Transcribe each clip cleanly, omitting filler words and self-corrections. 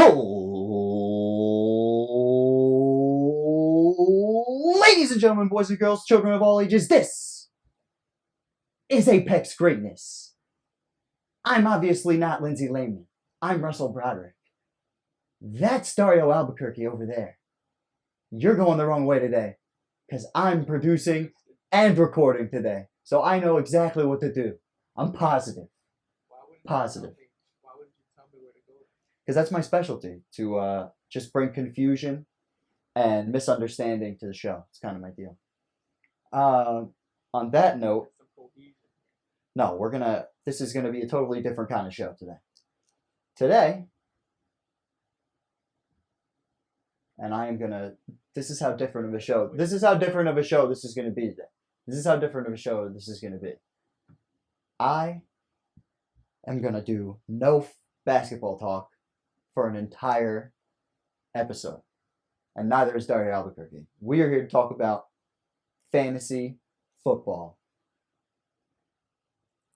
Oh, ladies and gentlemen, boys and girls, children of all ages, this is Apex Greatness. I'm obviously not Lindsay Lehman. I'm Russell Broderick. That's Dario Albuquerque over there. You're going the wrong way today, because I'm producing and recording today. So I know exactly what to do. I'm positive. Positive. Why wouldn't you tell me where to go? Because that's my specialty, to just bring confusion and misunderstanding to the show. It's kind of my deal. On that note, no, this is gonna be a totally different kind of show today. And this is how different of a show this is gonna be today. This is how different of a show this is gonna be. I am gonna do no basketball talk for an entire episode. And neither is Dario Albuquerque. We are here to talk about fantasy football.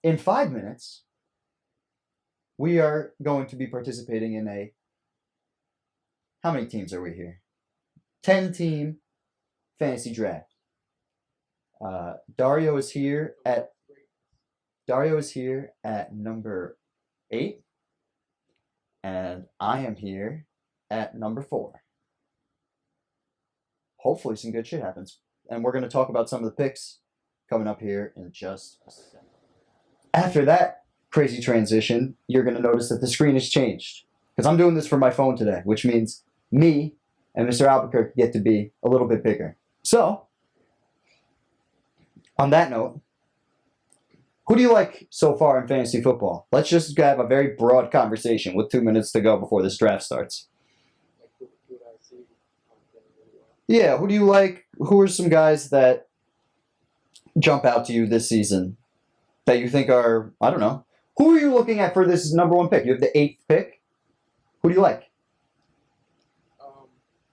In 5 minutes, we are going to be participating in how many teams are we here? 10-team fantasy draft. Dario is here at number 8, and I am here at number 4. Hopefully some good shit happens. And we're going to talk about some of the picks coming up here in just a second. After that crazy transition, you're going to notice that the screen has changed. Because I'm doing this from my phone today, which means me and Mr. Albuquerque get to be a little bit bigger. So, on that note, who do you like so far in fantasy football? Let's just have a very broad conversation with 2 minutes to go before this draft starts. Yeah, who do you like? Who are some guys that jump out to you this season that you think are, I don't know. Who are you looking at for this number 1 pick? You have the 8th pick. Who do you like?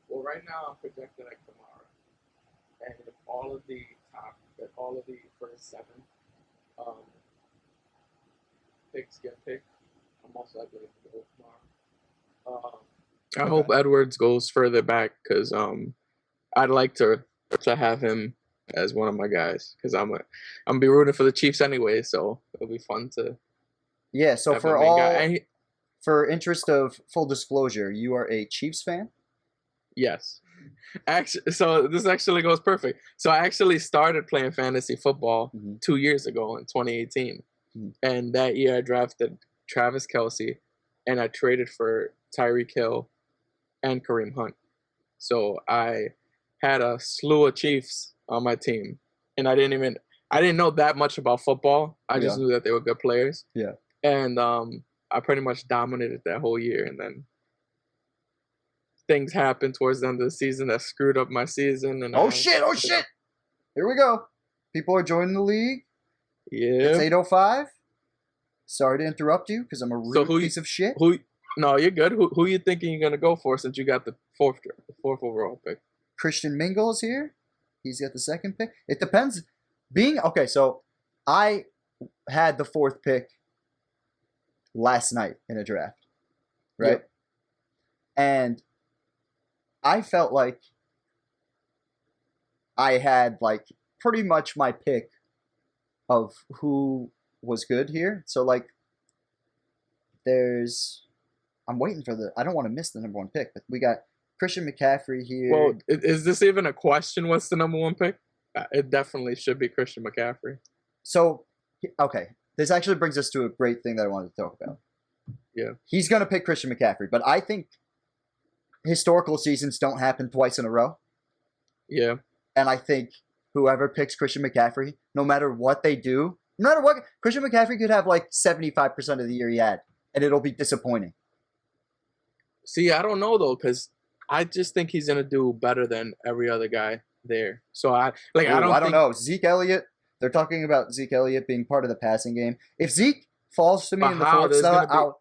Well, right now I'm projected at Kamara. And if all of the first 7 picks get picked, I'm most likely to go with Kamara. I hope Edwards goes further back because I'd like to have him as one of my guys because I'm gonna be rooting for the Chiefs anyway, so it'll be fun to. Yeah. So for interest of full disclosure, you are a Chiefs fan? Yes. Actually, so this actually goes perfect. So I actually started playing fantasy football 2 years ago in 2018, and that year I drafted Travis Kelce, and I traded for Tyreek Hill and Kareem Hunt. So I had a slew of Chiefs on my team, and I didn't know that much about football. I just knew that they were good players. Yeah. And I pretty much dominated that whole year, and then things happened towards the end of the season that screwed up my season. And shit! Here we go. People are joining the league. Yeah. It's 8:05. Sorry to interrupt you because I'm a rude piece of shit. No, you're good. Who you thinking you're gonna go for since you got the fourth overall pick? Christian Mingle is here. He's got the 2nd pick. It depends. So I had the 4th pick last night in a draft, right? Yep. And I felt like I had like pretty much my pick of who was good here. So like I'm waiting for I don't want to miss the number 1 pick, but we got Christian McCaffrey here. Well, is this even a question? What's the number 1 pick? It definitely should be Christian McCaffrey. So, okay. This actually brings us to a great thing that I wanted to talk about. Yeah. He's going to pick Christian McCaffrey, but I think historical seasons don't happen twice in a row. Yeah. And I think whoever picks Christian McCaffrey, no matter what they do, Christian McCaffrey could have like 75% of the year he had, and it'll be disappointing. See, I don't know though, because I just think he's gonna do better than every other guy there. So I don't know. Zeke Elliott. They're talking about Zeke Elliott being part of the passing game. If Zeke falls to me in the 4th spot,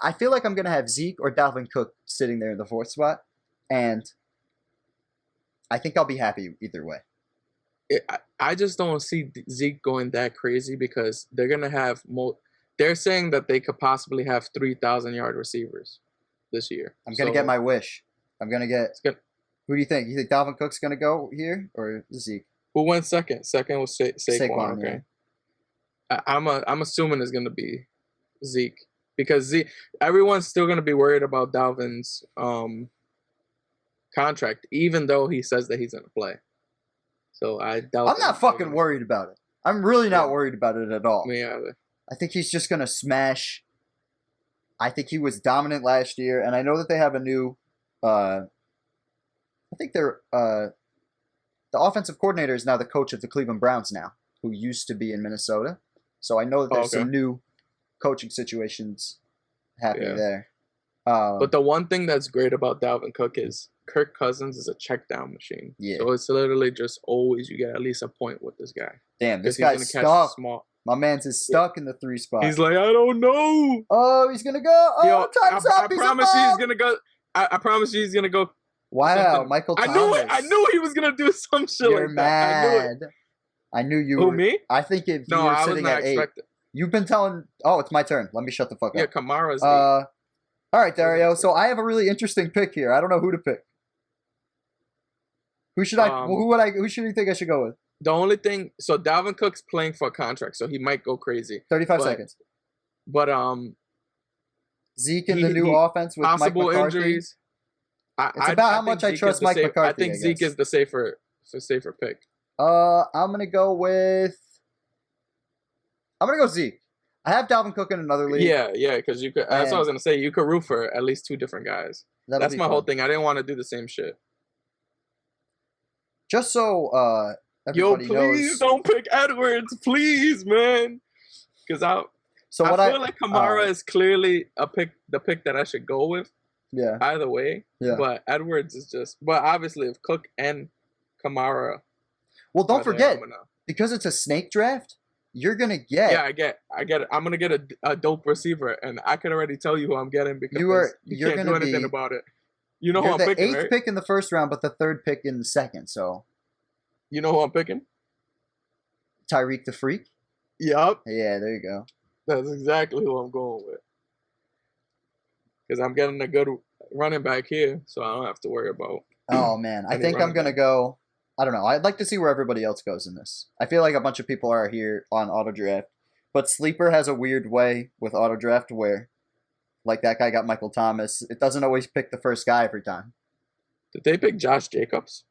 I feel like I'm gonna have Zeke or Dalvin Cook sitting there in the 4th spot, and I think I'll be happy either way. I just don't see Zeke going that crazy because they're gonna have they're saying that they could possibly have 3,000-yard receivers. this year. I'm gonna get my wish. I'm gonna get. It's good. Who do you think? You think Dalvin Cook's gonna go here or Zeke? Who went second? Second was Saquon. Okay. Yeah. I'm assuming it's gonna be Zeke because everyone's still gonna be worried about Dalvin's contract, even though he says that he's gonna play. So I doubt. I'm not fucking worried about it. I'm really not worried about it at all. Me either. I think he's just gonna smash. I think he was dominant last year, and I know that they have a new. I think they're the offensive coordinator is now the coach of the Cleveland Browns now, who used to be in Minnesota. So I know that there's some new coaching situations happening there. But the one thing that's great about Dalvin Cook is Kirk Cousins is a check down machine. Yeah. So it's literally just always you get at least a point with this guy. Damn, this guy's stuck. My man's is stuck in the 3 spot. He's like, I don't know. Oh, he's gonna go. Oh, time's up. I promise you he's gonna go. I promise you he's gonna go. Wow, something. Michael Thomas. I knew it. I knew he was gonna do some shit You're like mad. that. I knew you Who, were. me? I think if you were sitting at 8. You've been telling. Oh, it's my turn. Let me shut the fuck up. Yeah, Kamara's 8. All right, Dario. So I have a really interesting pick here. I don't know who to pick. Who should I? Who should you think I should go with? The only thing. So Dalvin Cook's playing for a contract, so he might go crazy. 35 seconds. But Zeke in the new offense with Mike McCarthy. Injuries. It's about how much I trust Mike McCarthy. I think Zeke is the safer pick. I'm gonna go with. I'm gonna go Zeke. I have Dalvin Cook in another league. Yeah, because you could. That's what I was gonna say. You could root for at least 2 different guys. That's my whole thing. I didn't want to do the same shit. Just so everybody please don't pick Edwards, please, man. Because I feel like Kamara is clearly the pick that I should go with. Yeah. Either way. Yeah. But Edwards is just. But obviously, if Cook and Kamara. Well, don't forget, because it's a snake draft, you're gonna get. Yeah, I get it. I'm gonna get a dope receiver, and I can already tell you who I'm getting because you can't do anything about it. You know who I'm picking, right? You're the 8th pick in the first round, but the 3rd pick in the second. So. You know who I'm picking? Tyreek the Freak. Yup. Yeah, there you go. That's exactly who I'm going with. Because I'm getting a good running back here, so I don't have to worry about. Oh man, I think I'm gonna go. I don't know. I'd like to see where everybody else goes in this. I feel like a bunch of people are here on auto draft, but Sleeper has a weird way with auto draft where, like that guy got Michael Thomas. It doesn't always pick the first guy every time. Did they pick Josh Jacobs?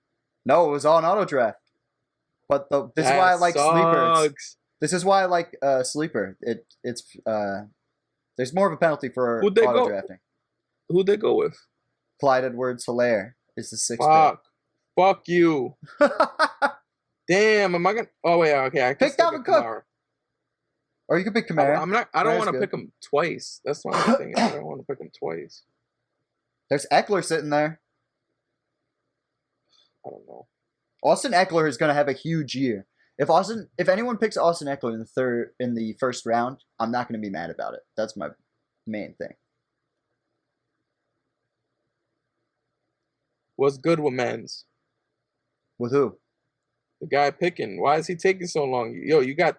No, it was all an auto draft. But this is why I like Sleeper. This is why I like Sleeper. It's there's more of a penalty for auto drafting. Who'd they go with? Clyde Edwards-Helaire is the 6th pick. Fuck you. Damn, am I gonna? Oh wait, okay. I can pick Dalvin Cook. Or you can pick Kamara. I don't want to pick him twice. That's my thing. I don't want to pick him twice. There's Eckler sitting there. I don't know. Austin Eckler is going to have a huge year. If anyone picks Austin Eckler in the first round, I'm not going to be mad about it. That's my main thing. What's good with men's? With who? The guy picking. Why is he taking so long? Yo, you got.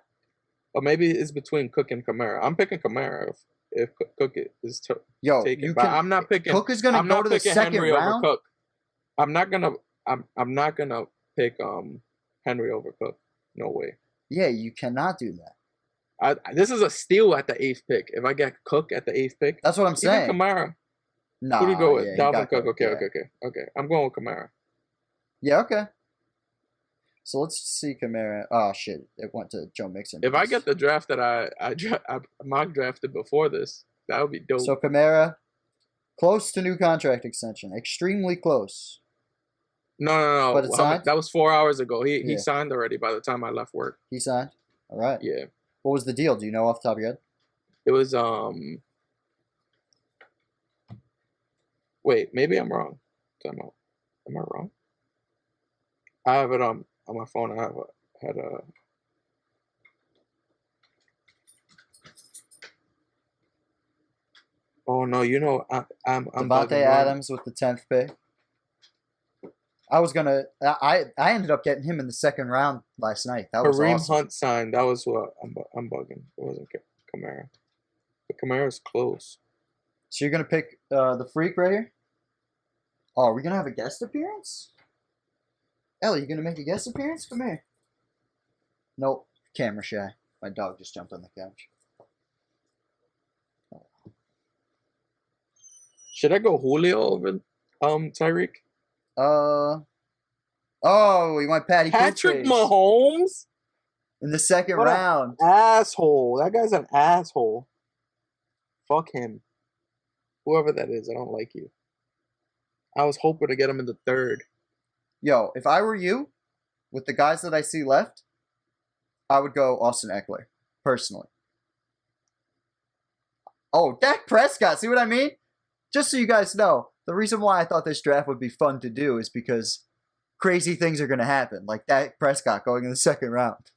Or maybe it's between Cook and Kamara. I'm picking Kamara if Cook is taken. But I'm not picking. Cook is going to go to the second Henry round. Over Cook. I'm not gonna pick Henry over Cook. No way. Yeah, you cannot do that. This is a steal at the 8th pick. If I get Cook at the 8th pick, that's what I'm saying. Kamara. Nah, who do you go with? Yeah, Dalvin Cook. Okay. I'm going with Kamara. Yeah. Okay. So let's see Kamara. Oh shit! It went to Joe Mixon. If I get the draft that I mock drafted before this, that would be dope. So Kamara, close to new contract extension, extremely close. No. But it's signed? That was 4 hours ago. He signed already by the time I left work. He signed? All right. Yeah. What was the deal? Do you know off the top of your head? It was wait, maybe I'm wrong. Am I wrong? I have it on my phone. Had a Oh no, you know I'm Devontae Adams with the 10th pick. I ended up getting him in the second round last night. That was Kareem awesome. Hunt signed. That was what I'm bugging. It wasn't Kamara. But Kamara's close. So you're gonna pick the freak right here? Oh, are we gonna have a guest appearance? Ellie, you gonna make a guest appearance? Come here. Nope, camera shy. My dog just jumped on the couch. Should I go Julio over Tyreek? Oh, you want Patty Patrick Coolface Mahomes? in the second What an round. asshole. That guy's an asshole. Fuck him. Whoever that is, I don't like you. I was hoping to get him in the third. Yo, if I were you, with the guys that I see left, I would go Austin Eckler, personally. Oh, Dak Prescott, see what I mean? Just so you guys know, the reason why I thought this draft would be fun to do is because crazy things are going to happen, like Dak Prescott going in the second round.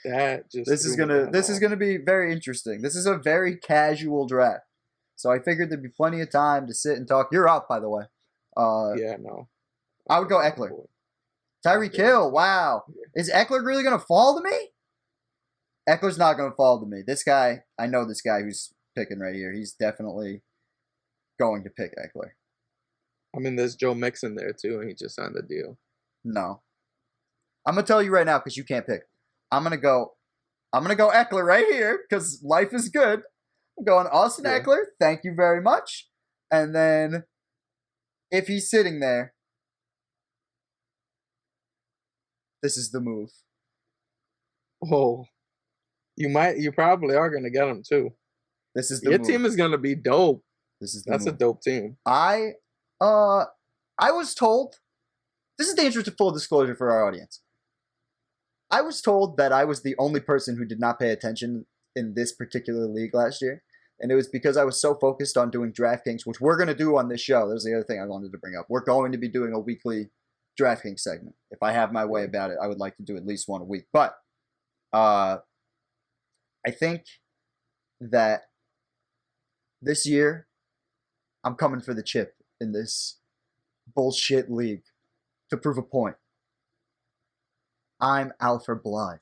That just This is gonna be very interesting. This is a very casual draft, so I figured there'd be plenty of time to sit and talk. You're up, by the way. Yeah, no. I would go Eckler. Tyreek Hill. Wow, is Eckler really gonna fall to me? Eckler's not gonna fall to me. This guy, I know this guy who's picking right here. He's definitely going to pick Eckler. I mean, there's Joe Mixon there too, and he just signed a deal. No, I'm gonna tell you right now because you can't pick. I'm gonna go Eckler right here because life is good. I'm going Austin Eckler. Thank you very much. And then if he's sitting there, this is the move. Oh, you probably are gonna get him too. This is the Your move. team is gonna be dope. That's move. a dope team. I was told. This is the interest of full disclosure for our audience. I was told that I was the only person who did not pay attention in this particular league last year. And it was because I was so focused on doing DraftKings, which we're going to do on this show. There's the other thing I wanted to bring up. We're going to be doing a weekly DraftKings segment. If I have my way about it, I would like to do at least one a week. But I think that this year, I'm coming for the chip in this bullshit league to prove a point. I'm Alfred Bly.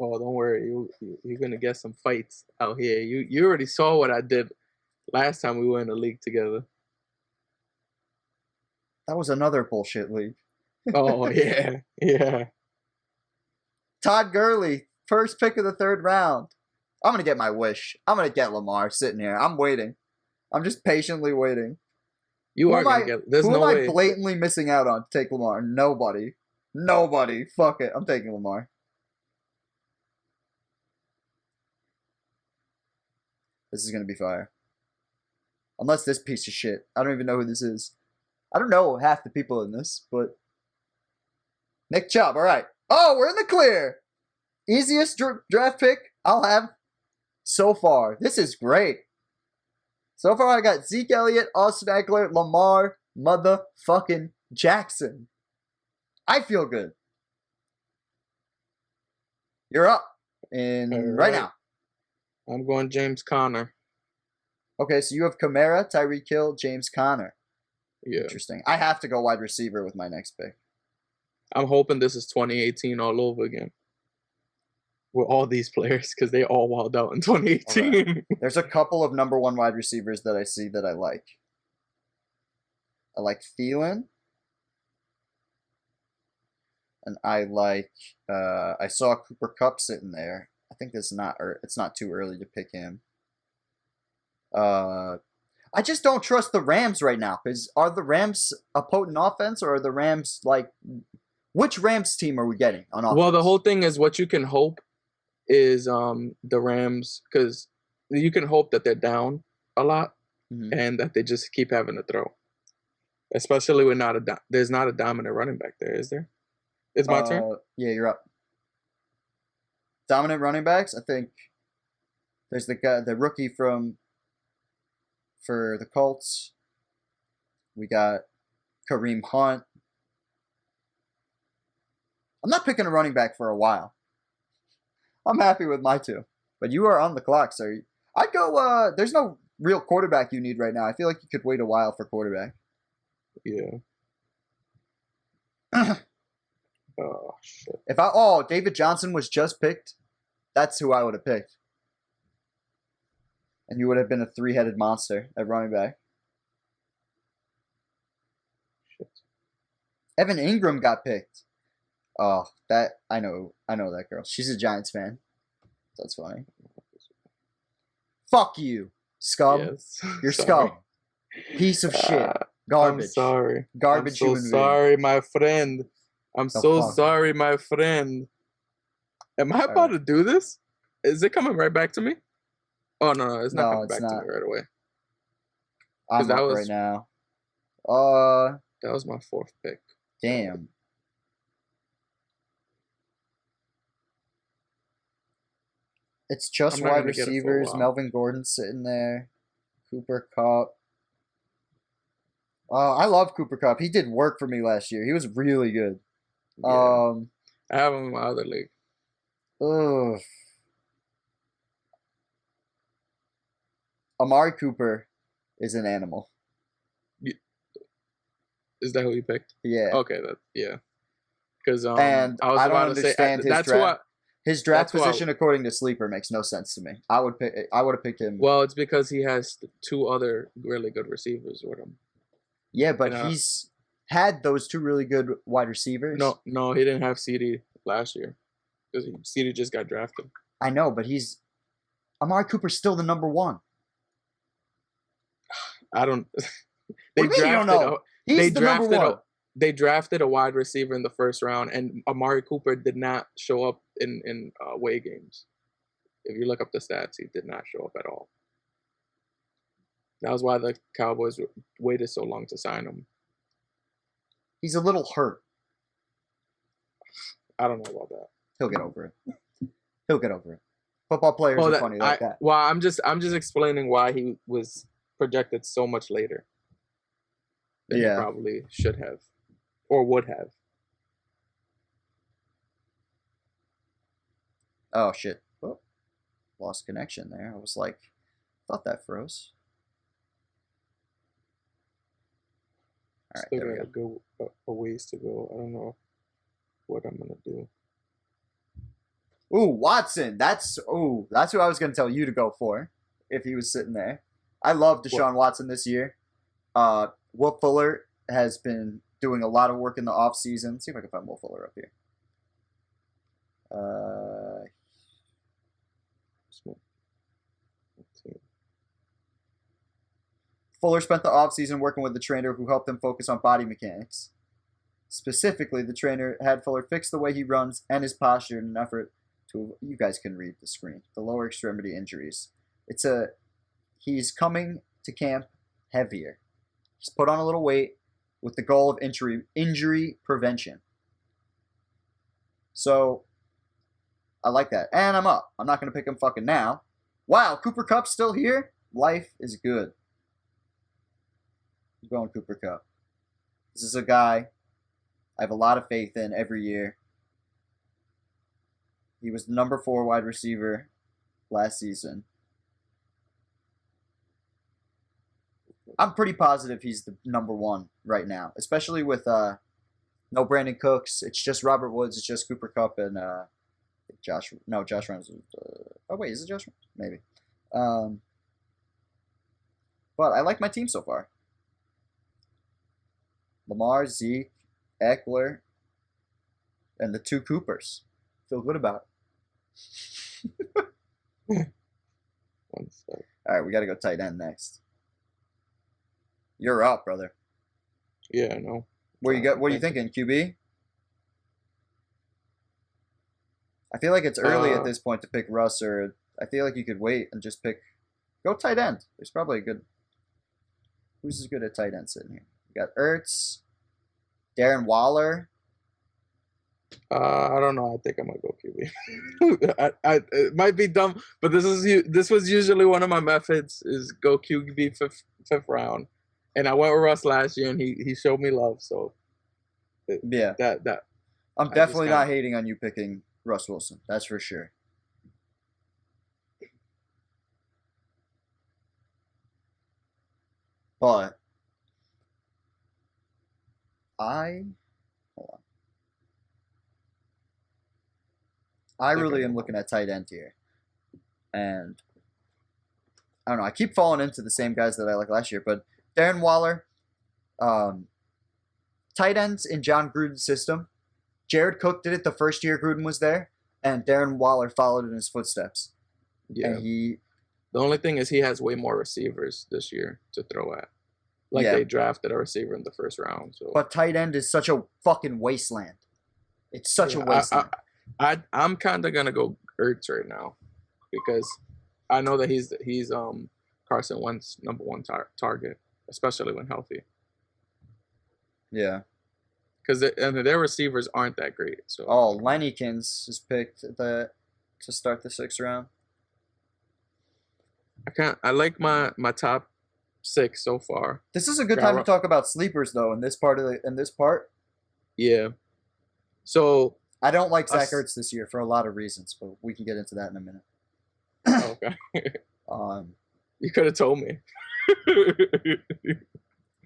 Oh, don't worry. You're gonna get some fights out here. You already saw what I did last time we were in the league together. That was another bullshit league. Oh yeah, yeah. Todd Gurley, first pick of the third round. I'm gonna get my wish. I'm gonna get Lamar sitting here. I'm waiting. I'm just patiently waiting. You are gonna get. There's no way. Who am I blatantly missing out on to take Lamar? Nobody. Nobody. Fuck it. I'm taking Lamar. This is going to be fire. Unless this piece of shit. I don't even know who this is. I don't know half the people in this, but... Nick Chubb, alright. Oh, we're in the clear! Easiest draft pick I'll have so far. This is great. So far I got Zeke Elliott, Austin Eckler, Lamar, motherfucking Jackson. I feel good. You're up. Right now. I'm going James Conner. Okay, so you have Kamara, Tyreek Hill, James Conner. Yeah. Interesting. I have to go wide receiver with my next pick. I'm hoping this is 2018 all over again. With all these players, because they all walled out in 2018. Right. There's a couple of number one wide receivers that I see that I like. I like Thielen. And I like, I saw Cooper Kupp sitting there. I think it's not too early to pick him. I just don't trust the Rams right now. Are the Rams a potent offense, or are the Rams which Rams team are we getting on offense? Well, the whole thing is what you can hope is the Rams, because you can hope that they're down a lot and that they just keep having to throw. Especially with there's not a dominant running back there, is there? It's my turn? Yeah, you're up. Dominant running backs, I think there's the rookie for the Colts. We got Kareem Hunt. I'm not picking a running back for a while. I'm happy with my two. But you are on the clock, so I'd go, there's no real quarterback you need right now. I feel like you could wait a while for quarterback. Yeah. Oh, shit. David Johnson was just picked, that's who I would have picked. and he would have been a three-headed monster at running back. Shit. Evan Ingram got picked. Oh, that I know that girl. She's a Giants fan. That's funny. Fuck you, scum. Yes. You're Sorry. scum. Piece of shit. I'm Garbage. sorry. Garbage I'm so human being. sorry, my friend. I'm The so fuck? sorry, my friend. Am I about to do this? Is it coming right back to me? Oh no, it's not No, coming it's back to not. me right away. I'm that up was- right now. That was my 4th pick. Damn. It's just I'm not wide gonna get it for a receivers. while. Melvin Gordon sitting there. Cooper Kupp. I love Cooper Kupp. He did work for me last year. He was really good. Yeah. I have him in my other league. Ugh. Amari Cooper is an animal. Is that who you picked? Yeah. Okay, yeah. Because And I was I don't about to say understand his that's draft. His draft that's who I- position, according to Sleeper, makes no sense to me. I would have picked him. Well, it's because he has 2 other really good receivers with him. Yeah, but and, he's had those 2 really good wide receivers. No, he didn't have CD last year because CD just got drafted. I know, but Amari Cooper's still the number 1. I don't. What do you mean you don't know? He's the number 1. They drafted a wide receiver in the 1st round, and Amari Cooper did not show up in away games. If you look up the stats, he did not show up at all. That was why the Cowboys waited so long to sign him. He's a little hurt. I don't know about that. He'll get over it. Football players are funny like that. Well, I'm just explaining why he was projected so much later than he probably should have or would have. Oh shit! Oh, lost connection there. I was like, thought that froze. All right, Still there we got go. a ways to go. I don't know what I'm gonna do. Ooh, Watson. That's who I was gonna tell you to go for if he was sitting there. I love Deshaun Watson this year. Will Fuller has been doing a lot of work in the offseason. See if I can find Will Fuller up here. Fuller spent the offseason working with the trainer who helped him focus on body mechanics. Specifically, the trainer had Fuller fix the way he runs and his posture in an effort to, you guys can read the screen, the lower extremity injuries. He's coming to camp heavier. He's put on a little weight with the goal of injury prevention. So, I like that. And I'm up. I'm not going to pick him fucking now. Wow, Cooper Kupp's still here? Life is good. I'm going Cooper Kupp. This is a guy I have a lot of faith in every year. He was the number 4 wide receiver last season. I'm pretty positive he's the number 1 right now, especially with no Brandon Cooks. It's just Robert Woods. It's just Cooper Kupp and Josh. No, Josh Reynolds. Oh wait, is it Josh Reynolds? Maybe. But I like my team so far. Lamar, Zeke, Eckler, and the 2 Coopers. Feel good about it. One sec. All right, we got to go tight end next. You're up, brother. Yeah, I know. What are you thinking, QB? I feel like it's early at this point to pick Russ, or I feel like you could wait and just go tight end. There's probably a good. Who's good at tight end sitting here? You got Ertz, Darren Waller. I don't know. I think I'm gonna go QB. It might be dumb, but this was usually one of my methods: is go QB fifth round, and I went with Russ last year, and he showed me love. So Yeah, that I'm definitely not hating on you picking Russ Wilson. That's for sure. But hold on. I really am looking at tight end here. And I don't know. I keep falling into the same guys that I like last year, but Darren Waller, tight ends in John Gruden's system. Jared Cook did it the first year Gruden was there, and Darren Waller followed in his footsteps. Yeah. And The only thing is he has way more receivers this year to throw at. Like Yeah. they drafted a receiver in the first round. So but tight end is such a fucking wasteland. It's such a wasteland. I'm kind of gonna go Ertz right now because I know that he's Carson Wentz's number one target, especially when healthy. Yeah. Because their receivers aren't that great. So Lennykins is picked to start the 6th round. I like my top 6 so far. This is a good time to talk about sleepers though. In this part. Yeah. So I don't like Zach Ertz this year for a lot of reasons, but we can get into that in a minute. Okay. You could have told me.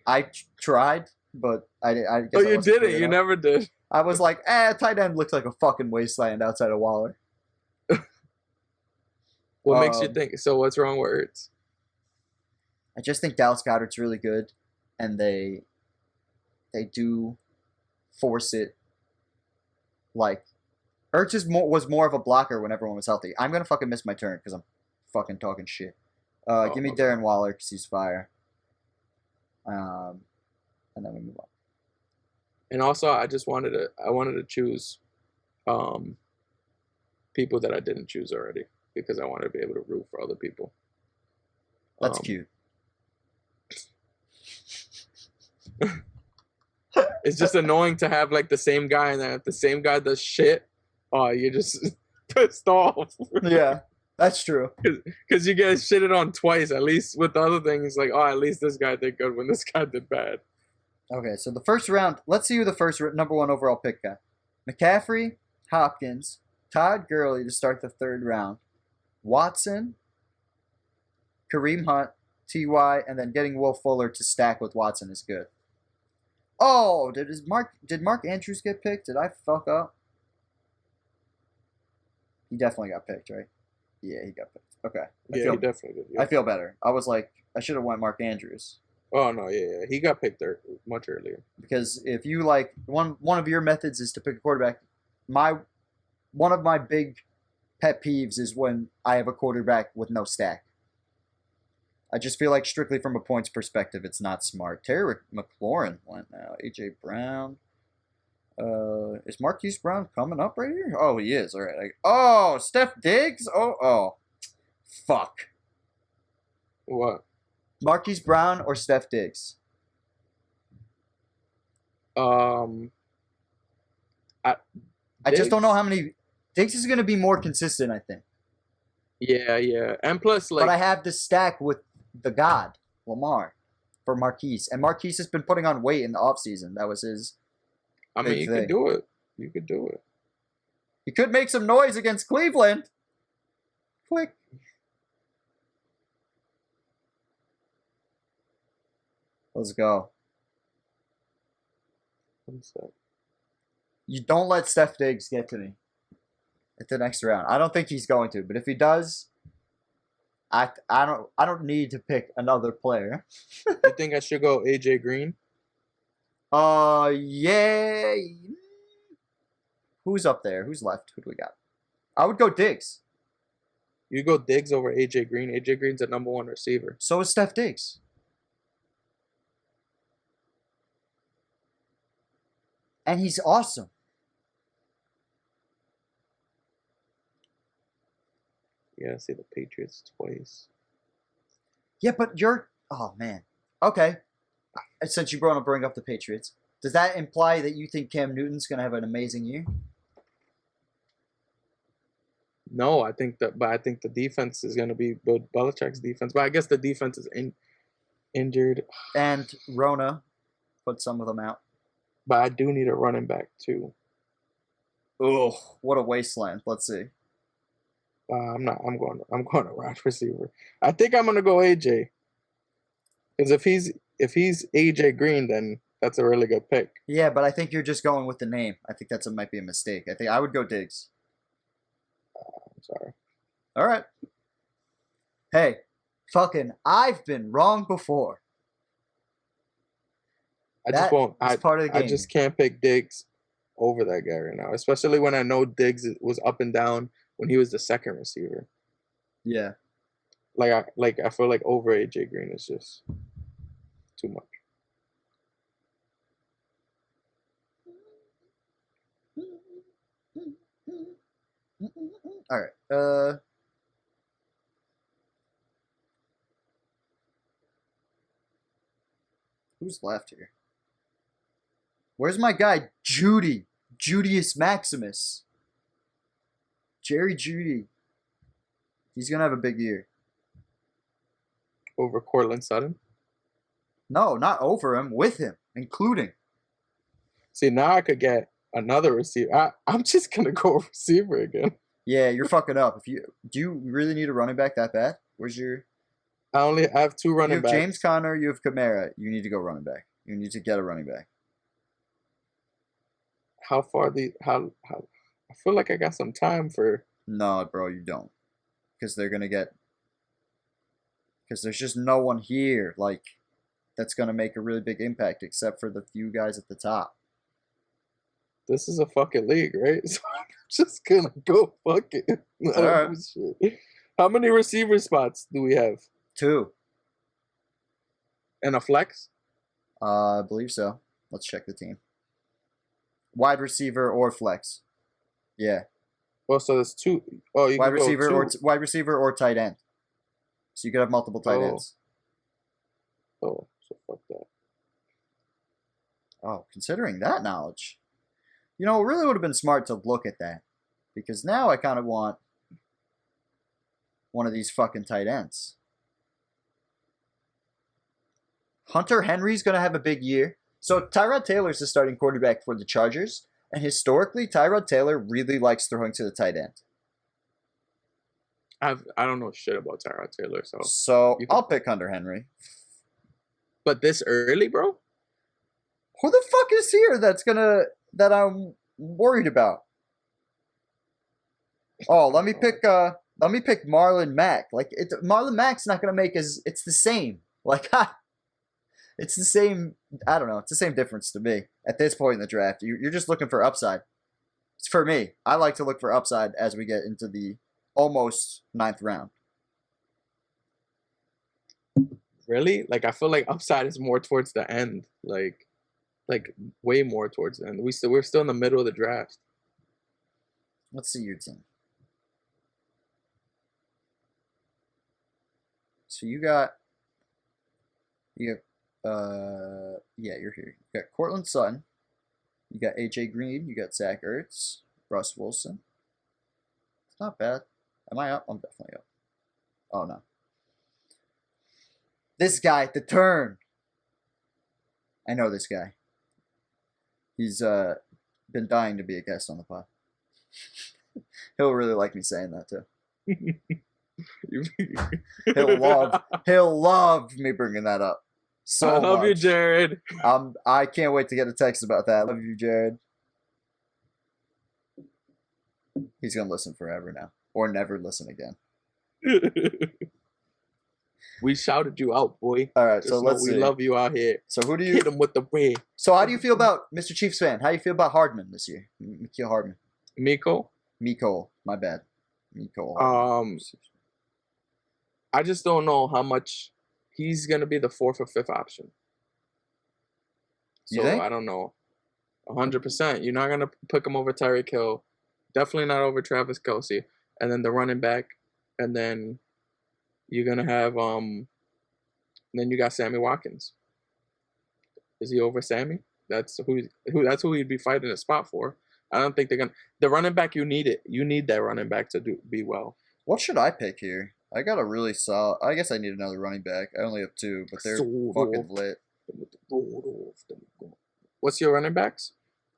I tried, but I guess Oh, you didn't. You never did. I was like, tight end looks like a fucking wasteland outside of Waller. What makes you think? So what's wrong with Ertz? I just think Dallas Goedert's really good, and they do force it. Like, Ertz was more of a blocker when everyone was healthy. I'm gonna fucking miss my turn because I'm fucking talking shit. Give me Darren Waller because he's fire. And then we move on. And also, I wanted to choose people that I didn't choose already because I wanted to be able to root for other people. That's cute. It's just annoying to have like the same guy, and then if the same guy does shit, you're just pissed off. Yeah, that's true. Because you get shitted on twice. At least with the other things, like, at least this guy did good when this guy did bad. Okay, so the first round, let's see who the first number 1 overall pick got. McCaffrey, Hopkins, Todd Gurley to start the 3rd round, Watson, Kareem Hunt, T.Y., and then getting Will Fuller to stack with Watson is good. Oh, did Mark Andrews get picked? Did I fuck up? He definitely got picked, right? Yeah, he got picked. Okay. He definitely did. Yeah. I feel better. I was like, I should have went Mark Andrews. Oh no, yeah. He got picked there much earlier. Because if you like one of your methods is to pick a quarterback, one of my big pet peeves is when I have a quarterback with no stack. I just feel like strictly from a points perspective, it's not smart. Terry McLaurin went now. A.J. Brown. Is Marquise Brown coming up right here? Oh, he is. All right. Steph Diggs? Oh. Fuck. What? Marquise Brown or Steph Diggs? I just don't know how many. Diggs is going to be more consistent, I think. Yeah. And plus, like. But I have this stack with the God, Lamar, for Marquise. And Marquise has been putting on weight in the offseason. That was his. I mean, you could do it. You could do it. He could make some noise against Cleveland. Click. Let's go. You don't let Steph Diggs get to me at the next round. I don't think he's going to, but if he does, I don't need to pick another player. You think I should go AJ Green? Yeah. Who's up there? Who's left? Who do we got? I would go Diggs. You go Diggs over AJ Green. AJ Green's a number 1 receiver. So is Steph Diggs. And he's awesome. Yeah, see the Patriots twice. Yeah, but you're... Oh, man. Okay. Since you bring up the Patriots, does that imply that you think Cam Newton's going to have an amazing year? No, I think the defense is going to be Bill Belichick's defense. But I guess the defense is injured. And Rona put some of them out. But I do need a running back too. Oh, what a wasteland! Let's see. I'm going to wide receiver. I think I'm going to go AJ. Because if he's AJ Green, then that's a really good pick. Yeah, but I think you're just going with the name. I think might be a mistake. I think I would go Diggs. I'm sorry. All right. Hey, I've been wrong before. I just won't. That's part of the game. I just can't pick Diggs over that guy right now, especially when I know Diggs was up and down when he was the second receiver. Yeah. I feel like over AJ Green is just too much. All right. Who's left here? Where's my guy Judy? Judius Maximus. Jerry Judy. He's gonna have a big year. Over Cortland Sutton? No, not over him. With him, including. See, now I could get another receiver. I'm just gonna go receiver again. Yeah, you're fucking up. Do you really need a running back that bad? Where's your? I have two running backs. You have James Conner. You have Kamara. You need to go running back. You need to get a running back. How I feel like I got some time for. No, bro, you don't. Because there's just no one here that's gonna make a really big impact except for the few guys at the top. This is a fucking league, right? So I'm just gonna go fuck it. Right. Shit. How many receiver spots do we have? 2. And a flex? I believe so. Let's check the team. Wide receiver or flex. Yeah. Oh, so there's 2. Oh, you wide can receiver go 2. wide receiver or tight end. So you could have multiple tight ends. Oh, so fuck that. Oh, considering that knowledge. It really would have been smart to look at that. Because now I kind of want one of these fucking tight ends. Hunter Henry's going to have a big year. So Tyrod Taylor's the starting quarterback for the Chargers. And historically, Tyrod Taylor really likes throwing to the tight end. I don't know shit about Dario Taylor, so I'll pick Hunter Henry. But this early, bro? Who the fuck is here that I'm worried about? Oh, let me pick Marlon Mack. Marlon Mack's not gonna make it's the same. It's the same. I don't know. It's the same difference to me at this point in the draft. You're just looking for upside. It's for me. I like to look for upside as we get into the almost 9th round. Really? I feel like upside is more towards the end. Like way more towards the end. We're still in the middle of the draft. Let's see your team. So you got you're here. You got Cortland Sutton. You got AJ Green. You got Zach Ertz. Russ Wilson. It's not bad. Am I up? I'm definitely up. Oh, no. This guy, the turn. I know this guy. He's been dying to be a guest on the pod. He'll really like me saying that, too. He'll love me bringing that up. So I love much. you, Jared. I can't wait to get a text about that. I love you, Jared. He's gonna listen forever now, or never listen again. We shouted you out, boy. All right, so let's see. We love you out here. So who do you hit him with the way? So how do you feel about Mr. Chiefs fan? How do you feel about Hardman this year? Mecole Hardman. Mecole. My bad. Mecole. I just don't know how much he's gonna be the 4th or 5th option. So you think? I don't know. 100%. You're not gonna pick him over Tyreek Hill. Definitely not over Travis Kelce. And then the running back, and then you're gonna have then you got Sammy Watkins. Is he over Sammy? That's who he'd be fighting a spot for. I don't think they're gonna. The running back, you need it. You need that running back to be well. What should I pick here? I got a really solid. I guess I need another running back. I only have 2, but they're fucking lit. What's your running backs?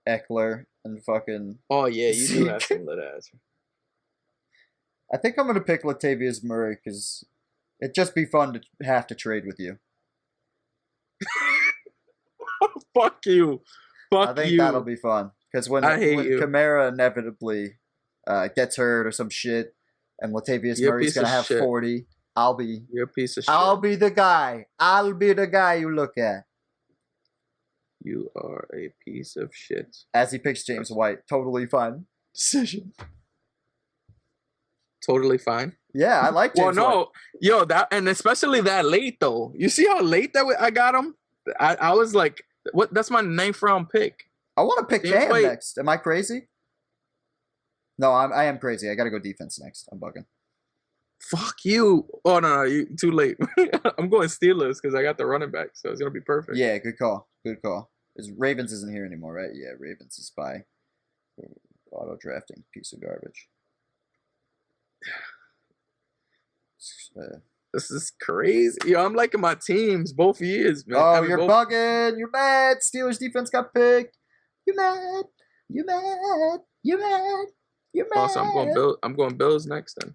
Eckler and fucking. Oh yeah, you do have some lit ass. I think I'm gonna pick Latavius Murray because it'd just be fun to have to trade with you. Fuck you. I think that'll be fun because when Kamara inevitably gets hurt or some shit, and Latavius Murray's gonna have 40, You're a piece of shit. I'll be the guy. I'll be the guy you look at. You are a piece of shit. As he picks James White, totally fine decision. Totally fine. Yeah, I like James White. Yo, that, and especially that late though. You see how late that I got him? I was like, what? That's my 9th round pick. I want to pick James Cam White. next. Am I crazy? No, I am crazy. I got to go defense next. I'm bugging. Fuck you. Oh no, you too late. I'm going Steelers because I got the running back, so it's gonna be perfect. Yeah, good call. Good call. Ravens isn't here anymore, right? Yeah, Ravens is by auto drafting piece of garbage. This is crazy. Yo, I'm liking my teams both years, man. Oh, you're bugging. You're mad. Steelers defense got picked. You mad. You mad. You mad. You mad. Also, I'm going Bills next then.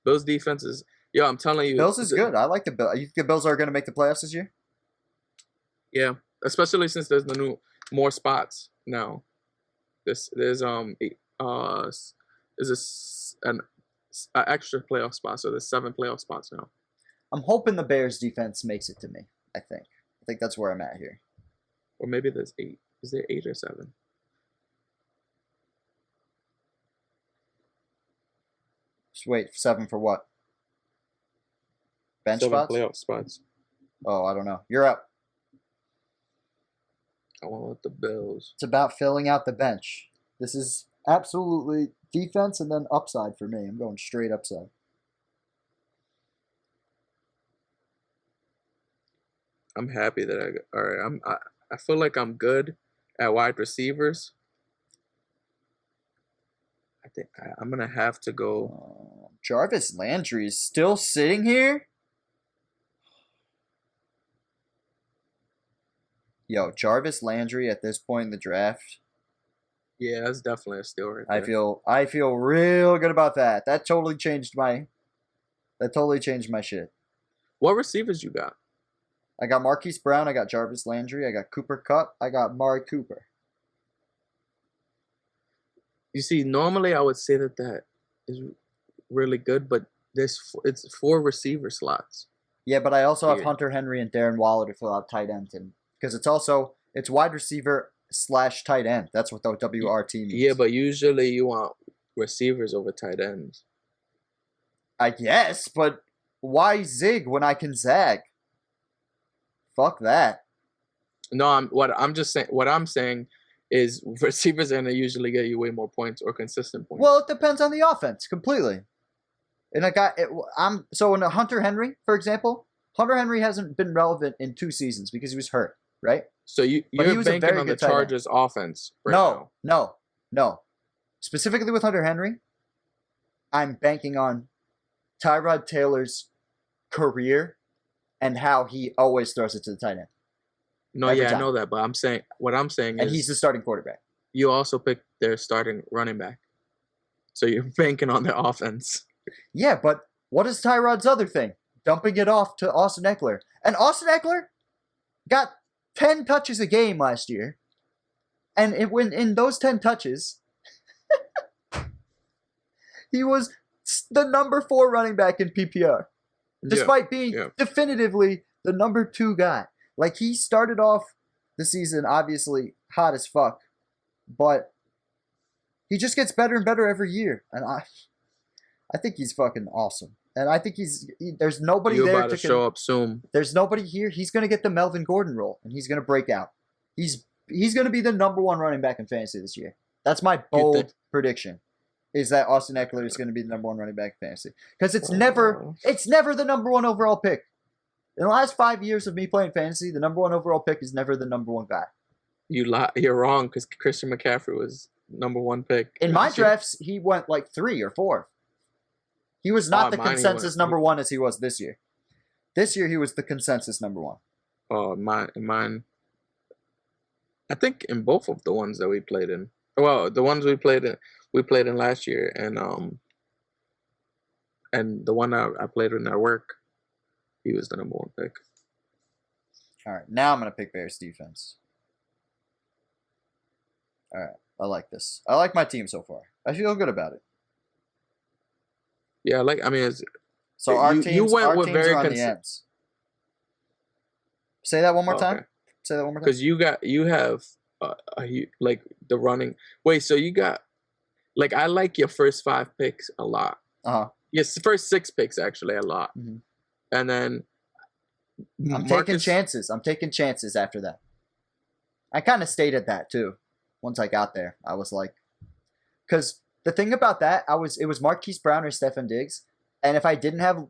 Bills defense is, yo, I'm telling you. Bills is good. I like the Bills. You think the Bills are going to make the playoffs this year? Yeah, especially since there's more spots now. There's an extra playoff spot, so there's 7 playoff spots now. I'm hoping the Bears defense makes it to me. I think that's where I'm at here. Or maybe there's 8. Is there 8 or 7? Just wait, 7 for what? Bench 7 spots? playoff spots. Oh, I don't know. You're up. I want the Bills. It's about filling out the bench. This is absolutely defense and then upside for me. I'm going straight upside. I'm happy that I feel like I'm good at wide receivers. I think I'm gonna have to go. Jarvis Landry is still sitting here. Yo, Jarvis Landry at this point in the draft. Yeah, that's definitely a steal right I there. feel real good about that. That totally changed my shit. What receivers you got? I got Marquise Brown, I got Jarvis Landry, I got Cooper Kupp, I got Mari Cooper. You see, normally I would say that is really good, but it's 4 receiver slots. Yeah, but I also have Here. Hunter Henry and Darren Waller to fill out tight end, and because it's wide receiver / tight end. That's what the WRT means. Yeah, but usually you want receivers over tight ends. I guess, but why zig when I can zag? Fuck that. No, what I'm saying is receivers are gonna usually get you way more points or consistent points. Well, it depends on the offense completely. And in a Hunter Henry, for example, Hunter Henry hasn't been relevant in 2 seasons because he was hurt, right? So you're banking on the Chargers offense right now. No. Specifically with Hunter Henry, I'm banking on Tyrod Taylor's career and how he always throws it to the tight end. No, Every I time. know that, but what I'm saying And is he's the starting quarterback. you also picked their starting running back. So you're banking on their offense. Yeah, but what is Tyrod's other thing? Dumping it off to Austin Eckler. And Austin Eckler got 10 touches a game last year. And in those 10 touches, he was the number 4 running back in PPR. Despite being definitively the number 2 guy. Like, he started off the season obviously hot as fuck. But he just gets better and better every year. And I think he's fucking awesome. And I think there's nobody You're there about to show up soon. There's nobody here. He's going to get the Melvin Gordon role, and he's going to break out. He's going to be the number 1 running back in fantasy this year. That's my bold prediction. Is that Austin Eckler is going to be the number 1 running back in fantasy? Because it's never the number 1 overall pick. In the last 5 years of me playing fantasy, the number 1 overall pick is never the number 1 guy. You're wrong because Christian McCaffrey was number 1 pick. In my drafts, he went like 3 or 4. He was not the consensus number 1 as he was this year. This year, he was the consensus number 1. Oh, mine. I think in both of the ones that we played in. Well, the ones we played in last year, and the one I played in at work, he was the number 1 pick. All right, now I'm gonna pick Bears defense. All right, I like this. I like my team so far. I feel good about it. Yeah, So our You teams, went our with teams very are on the ends. Say that one more time. okay. Say that one more time. Because you have like the running. Wait, so you got like I like your first 5 picks a lot. Yes, first 6 picks actually a lot, and then I'm taking chances. I'm taking chances after that. I kind of stated that too. Once I got there, I was like, because the thing about that, it was Marquise Brown or Stefan Diggs, and if I didn't have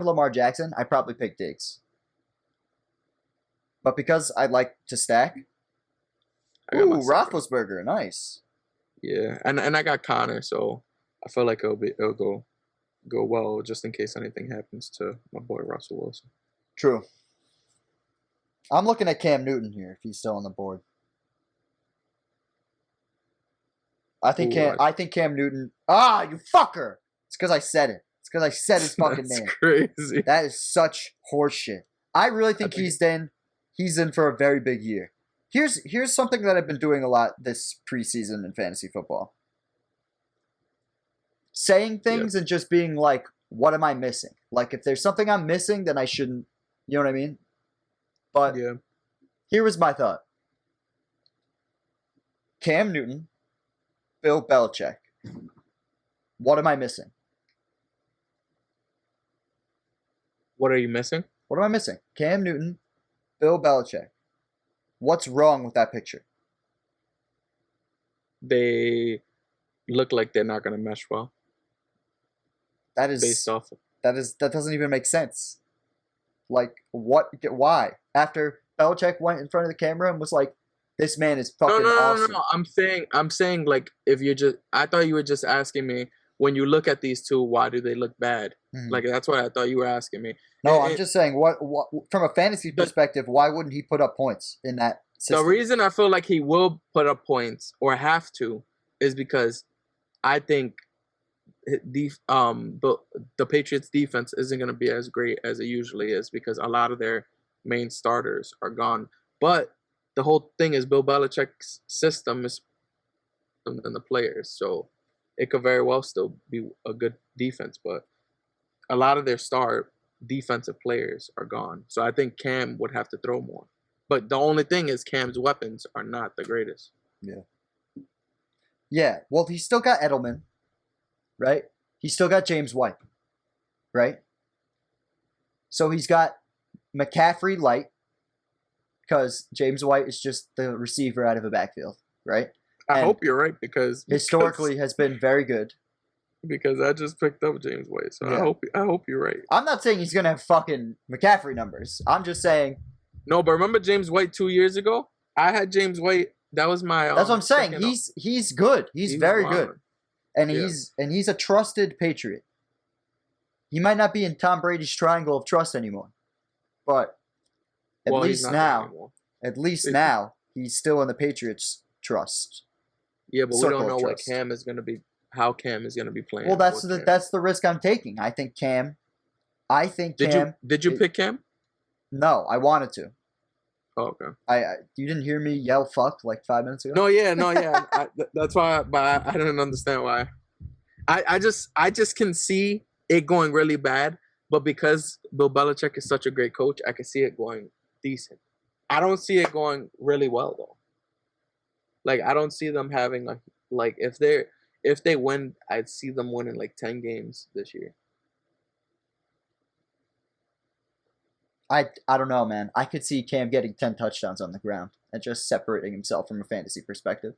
Lamar Jackson, I'd probably pick Diggs. But because I like to stack, ooh, Roethlisberger, nice. Yeah, and I got Connor, so I feel like it'll go well just in case anything happens to my boy Russell Wilson. True. I'm looking at Cam Newton here if he's still on the board. I think Cam Newton. Ah, you fucker! It's because I said it. It's because I said his fucking name. Crazy. That is such horseshit. I really think he's in for a very big year. Here's something that I've been doing a lot this preseason in fantasy football. Saying things and just being like, what am I missing? Like, if there's something I'm missing, then I shouldn't, you know what I mean? But here was my thought. Cam Newton, Bill Belichick. What am I missing? What are you missing? What am I missing? Cam Newton, Bill Belichick. What's wrong with that picture? They look like they're not going to mesh well. That is based off. That doesn't even make sense. Like, what? Why? After Belichick went in front of the camera and was like, "This man is fucking awesome." No. I'm saying like if you just. I thought you were just asking me when you look at these two, why do they look bad? Like that's what I thought you were asking me. No, I'm just saying what from a fantasy perspective, why wouldn't he put up points in that system? The reason I feel like he will put up points or have to is because I think the Patriots defense isn't going to be as great as it usually is because a lot of their main starters are gone. But the whole thing is Bill Belichick's system is than the players, so it could very well still be a good defense. But a lot of their star defensive players are gone, so I think Cam would have to throw more. But the only thing is Cam's weapons are not the greatest. Yeah. Well, he's still got Edelman, right? He's still got James White, right? So he's got McCaffrey light because James White is just the receiver out of a backfield, right? I hope you're right because historically has been very good. Because I just picked up James White, so I hope you're right. I'm not saying he's gonna have fucking McCaffrey numbers. I'm just saying. No, but remember James White 2 years ago? I had James White. That was my. That's what I'm saying. He's good. He's very good, and he's a trusted Patriot. He might not be in Tom Brady's triangle of trust anymore, but at least now he's still in the Patriots' trust. Yeah, but we don't know what Cam is going to be. How Cam is going to be playing. Well, that's the risk I'm taking. I think Cam. Did you pick Cam? No, I wanted to. Oh, okay. You didn't hear me yell "fuck" like 5 minutes ago. No, yeah. That's why. But I didn't understand why. I just can see it going really bad, but because Bill Belichick is such a great coach, I can see it going decent. I don't see it going really well though. Like I don't see them having like if they win, I'd see them winning like 10 games this year. I don't know, man. I could see Cam getting 10 touchdowns on the ground and just separating himself from a fantasy perspective.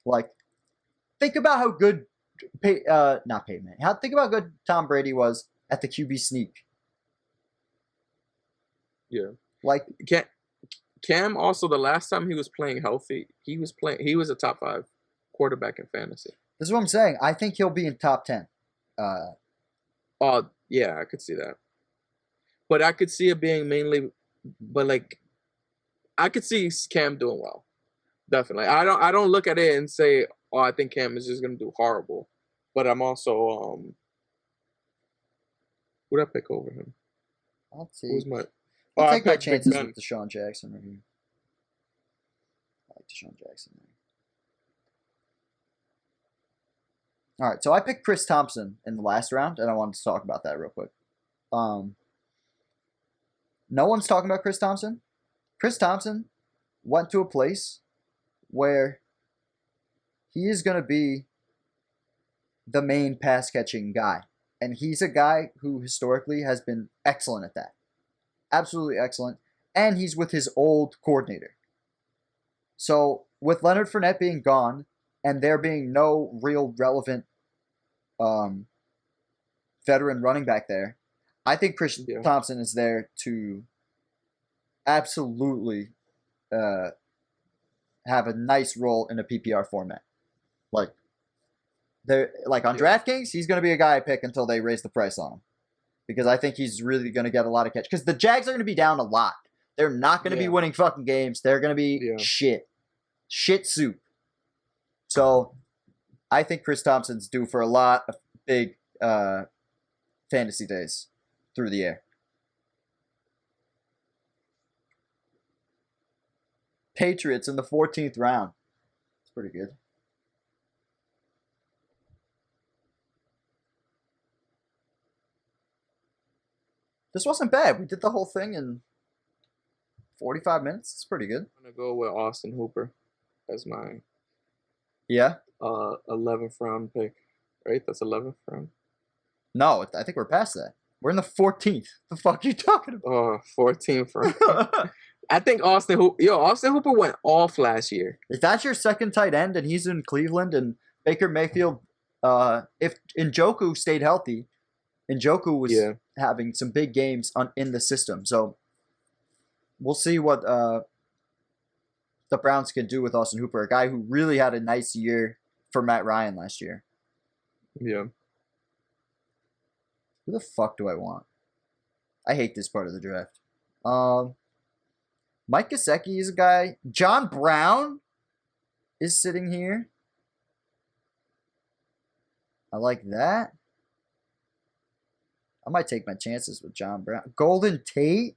Like, think about how good, think about how good Tom Brady was at the QB sneak. Yeah. Like Cam also the last time he was playing healthy, he was a top 5 quarterback in fantasy. This is what I'm saying. I think he'll be in top 10. Yeah, I could see that. But I could see it being mainly, but like, I could see Cam doing well. Definitely. I don't look at it and say, oh, I think Cam is just gonna do horrible. But I'm also who'd I pick over him? I'll see. Who's my? I'll take my chances with Deshaun Jackson right here. I like Deshaun Jackson. All right, so I picked Chris Thompson in the last round, and I wanted to talk about that real quick. No one's talking about Chris Thompson. Chris Thompson went to a place where he is going to be the main pass catching guy. And he's a guy who historically has been excellent at that. Absolutely excellent. And he's with his old coordinator. So with Leonard Fournette being gone and there being no real relevant veteran running back there, I think Chris Thompson is there to absolutely have a nice role in a PPR format. Like on DraftKings, he's going to be a guy I pick until they raise the price on him, because I think he's really going to get a lot of catch. Because the Jags are going to be down a lot. They're not going to be winning fucking games. They're going to be shit soup. So I think Chris Thompson's due for a lot of big fantasy days through the air. Patriots in the 14th round. It's pretty good. This wasn't bad. We did the whole thing in 45 minutes. It's pretty good. I'm going to go with Austin Hooper as my 11th round pick. Right? That's 11th round? No, I think we're past that. We're in the 14th. The fuck are you talking about? 14th round. I think Austin Hooper went off last year. If that's your second tight end and he's in Cleveland and Baker Mayfield, if Njoku stayed healthy, Njoku was having some big games in the system. So we'll see what the Browns can do with Austin Hooper, a guy who really had a nice year for Matt Ryan last year. Yeah. Who the fuck do I want? I hate this part of the draft. Mike Gesicki is a guy. John Brown is sitting here. I like that. I might take my chances with John Brown. Golden Tate?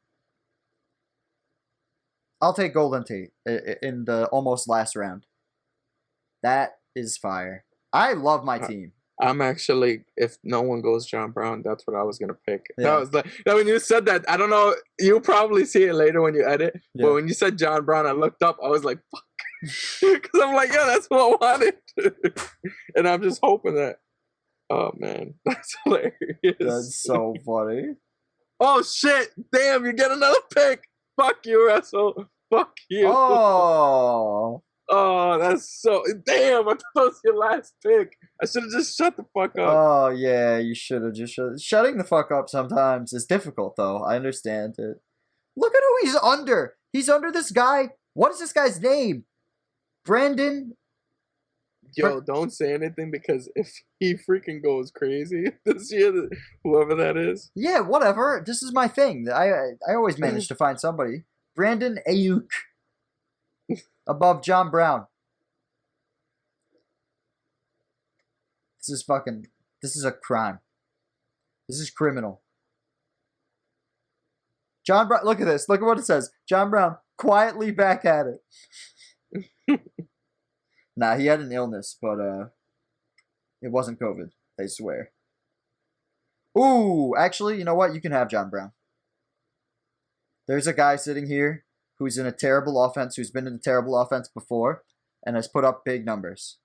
I'll take Golden Tate in the almost last round. That is fire. I love my team. I'm actually, if no one goes John Brown, that's what I was gonna pick. Yeah. That was like, when you said that, I don't know, you'll probably see it later when you edit. Yeah. But when you said John Brown, I looked up, I was like, fuck. Because I'm like, yeah, that's what I wanted. And I'm just hoping that. Oh man, that's hilarious. That's so funny. Oh shit! Damn, you get another pick. Fuck you, Russell. Fuck you. Oh, that's so... Damn, I thought that was your last pick. I should have just shut the fuck up. Oh, yeah, you should have just shut... Shutting the fuck up sometimes is difficult, though. I understand it. Look at who he's under. He's under this guy. What is this guy's name? Brandon... Yo, don't say anything, because if he freaking goes crazy this year, whoever that is... Yeah, whatever. This is my thing. I always manage to find somebody. Brandon Ayuk. Above John Brown. This is a crime. This is criminal. John Brown, look at this. Look at what it says. John Brown, quietly back at it. Nah, he had an illness, but it wasn't COVID, they swear. Ooh, actually, you know what? You can have John Brown. There's a guy sitting here who's in a terrible offense, who's been in a terrible offense before, and has put up big numbers.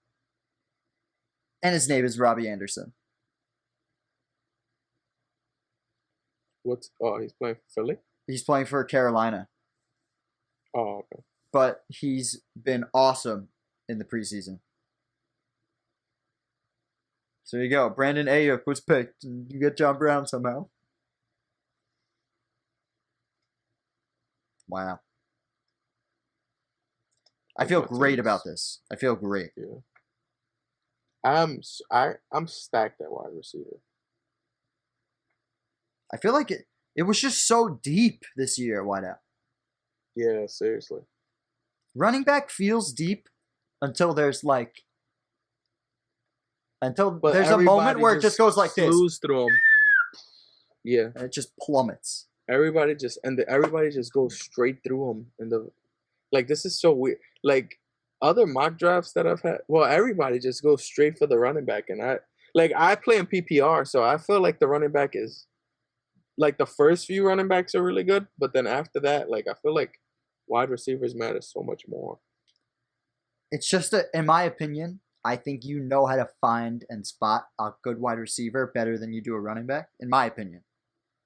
And his name is Robbie Anderson. He's playing for Philly? He's playing for Carolina. Oh, okay. But he's been awesome in the preseason. So there you go. Brandon Ayuk was picked. You get John Brown somehow. Wow. I feel great about this. I feel great. Yeah. I'm stacked at wide receiver. I feel like it was just so deep this year at wideout. Yeah, seriously. Running back feels deep until there's a moment where it just goes like this. Through them. Yeah. And it just plummets. Everybody just goes straight through them, and this is so weird. Like, other mock drafts that I've had, well, everybody just goes straight for the running back, and I play in PPR, so I feel like the running back is like the first few running backs are really good, but then after that, like I feel like wide receivers matter so much more. It's just in my opinion, I think you know how to find and spot a good wide receiver better than you do a running back, in my opinion.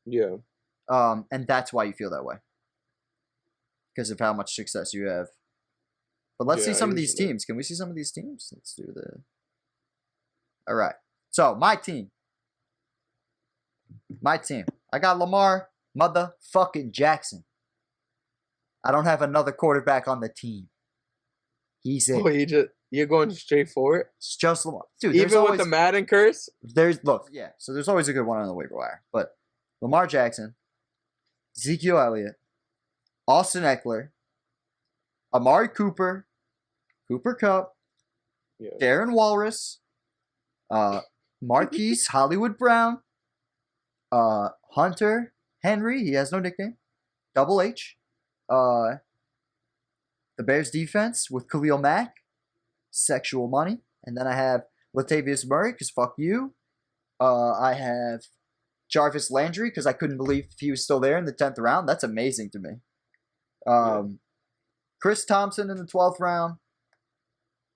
Yeah. And that's why you feel that way. Because of how much success you have. But let's see some of these teams. Can we see some of these teams? Let's do the. All right. So, my team. I got Lamar motherfucking Jackson. I don't have another quarterback on the team. He's it. Oh, you're going straight for it? It's just Lamar. Dude, even with the Madden curse? So there's always a good one on the waiver wire. But Lamar Jackson, Ezekiel Elliott, Austin Eckler, Amari Cooper, Cooper Kupp, Darren Walrus, Marquise Hollywood Brown, Hunter Henry, he has no nickname, Double H, the Bears defense with Khalil Mack, Sexual Money, and then I have Latavius Murray, because fuck you. I have Jarvis Landry, because I couldn't believe he was still there in the 10th round. That's amazing to me. Chris Thompson in the 12th round,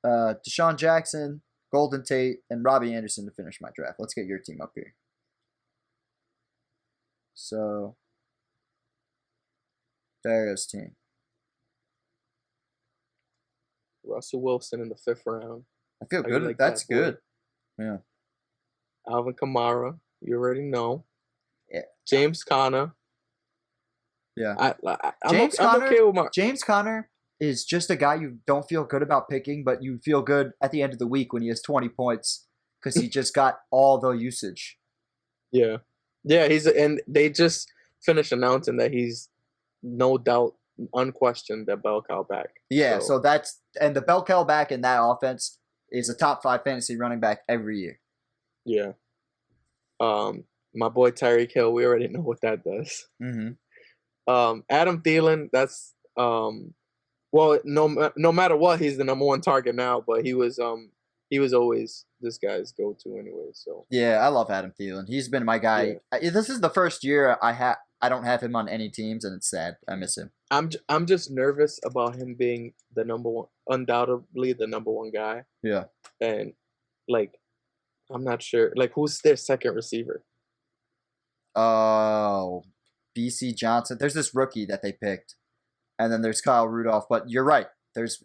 Deshaun Jackson, Golden Tate, and Robbie Anderson to finish my draft. Let's get your team up here. So, Dario's team. Russell Wilson in the 5th round. I feel good. Like that's good. Yeah. Alvin Kamara, you already know. Yeah. James Conner. Yeah. I'm okay with James Conner is just a guy you don't feel good about picking, but you feel good at the end of the week when he has 20 points because he just got all the usage. Yeah. Yeah, and they just finished announcing that he's no doubt, unquestioned, the bell cow back. Yeah, so that's, and the bell cow back in that offense is a top 5 fantasy running back every year. Yeah. My boy Tyreek Hill, we already know what that does. Mm-hmm. Adam Thielen, that's well, no matter what, he's the number 1 target now, but he was always this guy's go-to anyway. So yeah, I love Adam Thielen. He's been my guy. Yeah. This is the first year I don't have him on any teams, and it's sad. I miss him. I'm just nervous about him being the number 1, undoubtedly the number 1 guy. Yeah, and like I'm not sure. Like, who's their second receiver? Oh, BC Johnson. There's this rookie that they picked, and then there's Kyle Rudolph. But you're right.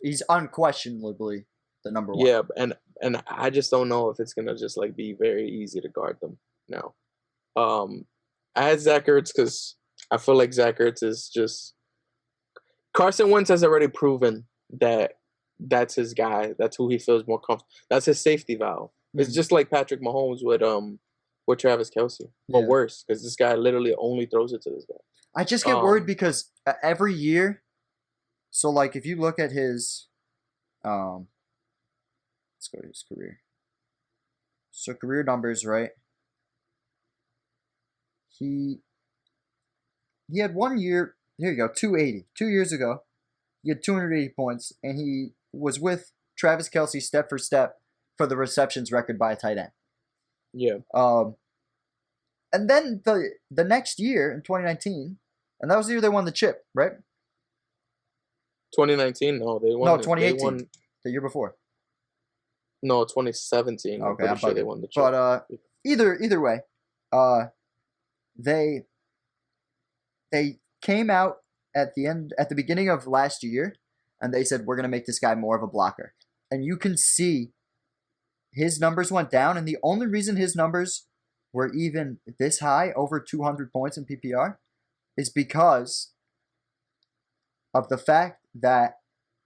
He's unquestionably the number 1. Yeah, and I just don't know if it's gonna just like be very easy to guard them now. I had Zach Ertz because I feel like Zach Ertz is just Carson Wentz has already proven that that's his guy. That's who he feels more comfortable. That's his safety valve. Mm-hmm. It's just like Patrick Mahomes with Travis Kelce, but worse because this guy literally only throws it to this guy. I just get worried because every year, so like if you look at his, let's go to his career. So career numbers, right? He had 1 year. Here you go, 280. 2 years ago, he had 280 points, and he was with Travis Kelce step for step for the receptions record by a tight end. Yeah. And then the next year in 2019, and that was the year they won the chip, right? 2019, no, they won. No, 2018, the year before. No, 2017. Okay, I'm sure they won the chip. But either way, they came out at the beginning of last year, and they said, we're going to make this guy more of a blocker. And you can see his numbers went down, and the only reason his numbers were even this high, over 200 points in PPR, is because of the fact that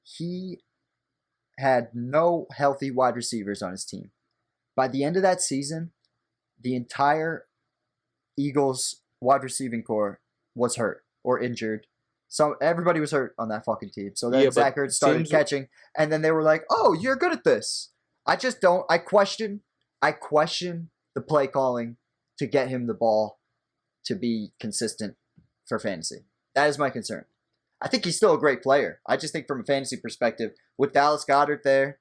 he had no healthy wide receivers on his team. By the end of that season, the entire Eagles wide receiving core was hurt or injured. So everybody was hurt on that fucking team. So then Zach Ertz started catching, and then they were like, "Oh, you're good at this." I just don't. I question the play calling to get him the ball to be consistent for fantasy. That is my concern. I think he's still a great player. I just think from a fantasy perspective, with Dallas Goedert there,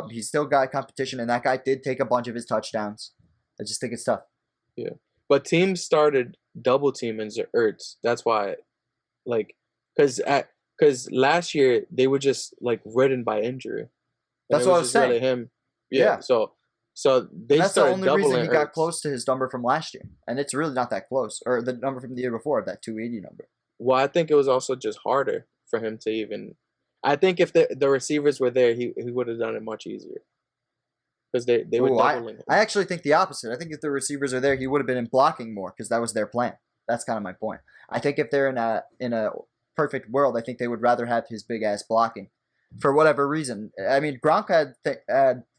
he's still got competition, and that guy did take a bunch of his touchdowns. I just think it's tough. Yeah, but teams started double teaming Ertz. That's why, like, because last year they were just like ridden by injury. And That's it what I was was just saying. really him. Yeah. So they That's the started only doubling reason he got Ertz. close to his number from last year, and it's really not that close, or the number from the year before of that 280 number. Well, I think it was also just harder for him to even. I think if the receivers were there, he would have done it much easier. Because they were doubling him. I actually think the opposite. I think if the receivers are there, he would have been in blocking more because that was their plan. That's kind of my point. I think if they're in a perfect world, I think they would rather have his big ass blocking, for whatever reason. I mean, Gronk had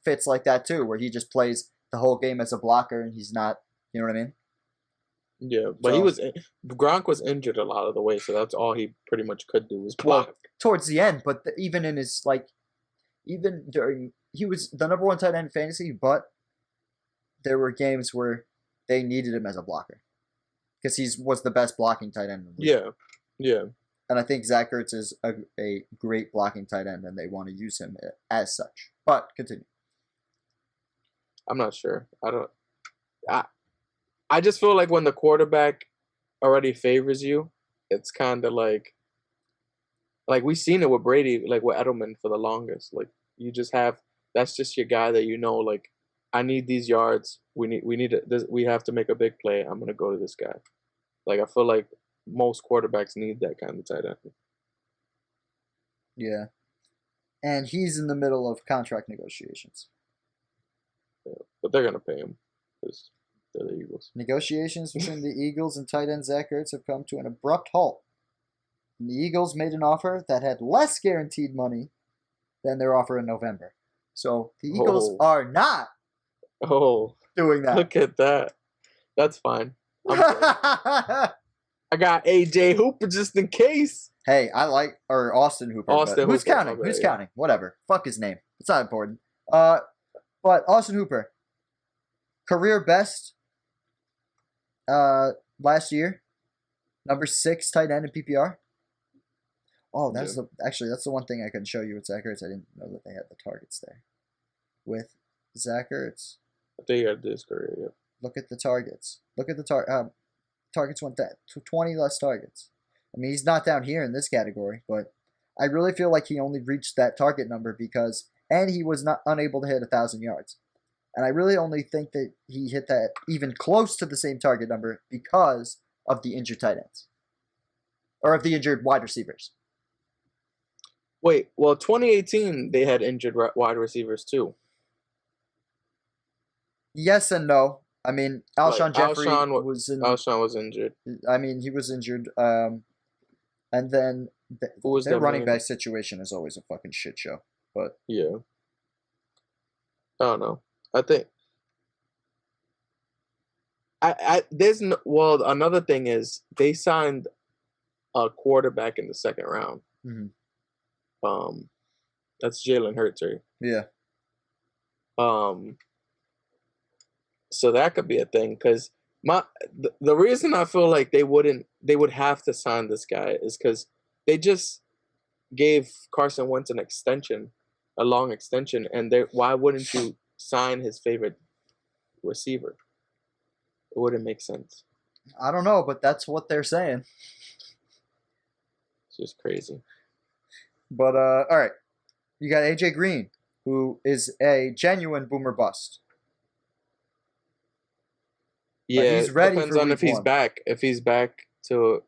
fits like that too, where he just plays the whole game as a blocker and he's not. You know what I mean? Yeah, but Gronk was injured a lot of the way, so that's all he pretty much could do was block. Well, towards the end, but even in his even during, he was the number one tight end in fantasy, but there were games where they needed him as a blocker because he was the best blocking tight end in the league. Yeah. And I think Zach Ertz is a great blocking tight end, and they want to use him as such. But continue. I'm not sure. I just feel like when the quarterback already favors you, it's kind of like we've seen it with Brady, like with Edelman for the longest. Like you just have that's just your guy that you know. Like I need these yards. We have to make a big play. I'm gonna go to this guy. Like I feel like most quarterbacks need that kind of tight end. Yeah, and he's in the middle of contract negotiations. Yeah, but they're gonna pay him because they're the Eagles. Negotiations between the Eagles and tight end Zach Ertz have come to an abrupt halt. And the Eagles made an offer that had less guaranteed money than their offer in November. So the Eagles are not doing that. Look at that. That's fine. I got AJ Hooper just in case. Hey, or Austin Hooper. Who's counting? Who's counting? Whatever. Fuck his name. It's not important. But Austin Hooper, career best last year, number 6 tight end in PPR. Oh, that's the one thing I can show you with Zach Ertz. I didn't know that they had the targets there. With Zach Ertz. They had this career, yeah. Look at the targets. Look at the targets went down to 20 less targets. I mean, he's not down here in this category, but I really feel like he only reached that target number and he was not unable to hit 1,000 yards. And I really only think that he hit that even close to the same target number because of the injured tight ends. Or of the injured wide receivers. Wait, well, 2018, they had injured wide receivers too. Yes and no. I mean, Alshon Jeffrey Alshon was injured. I mean, he was injured. And then their running back situation is always a fucking shit show. But yeah. I don't know. I think another thing is they signed a quarterback in the second round. Mm-hmm. That's Jalen Hurts, right? Yeah. So that could be a thing because the reason I feel like they would have to sign this guy is because they just gave Carson Wentz a long extension, and why wouldn't you sign his favorite receiver? It wouldn't make sense. I don't know, but that's what they're saying. It's just crazy. But all right, you got AJ Green, who is a genuine boomer bust. Yeah, he's ready. Depends on if he's back. If he's back to,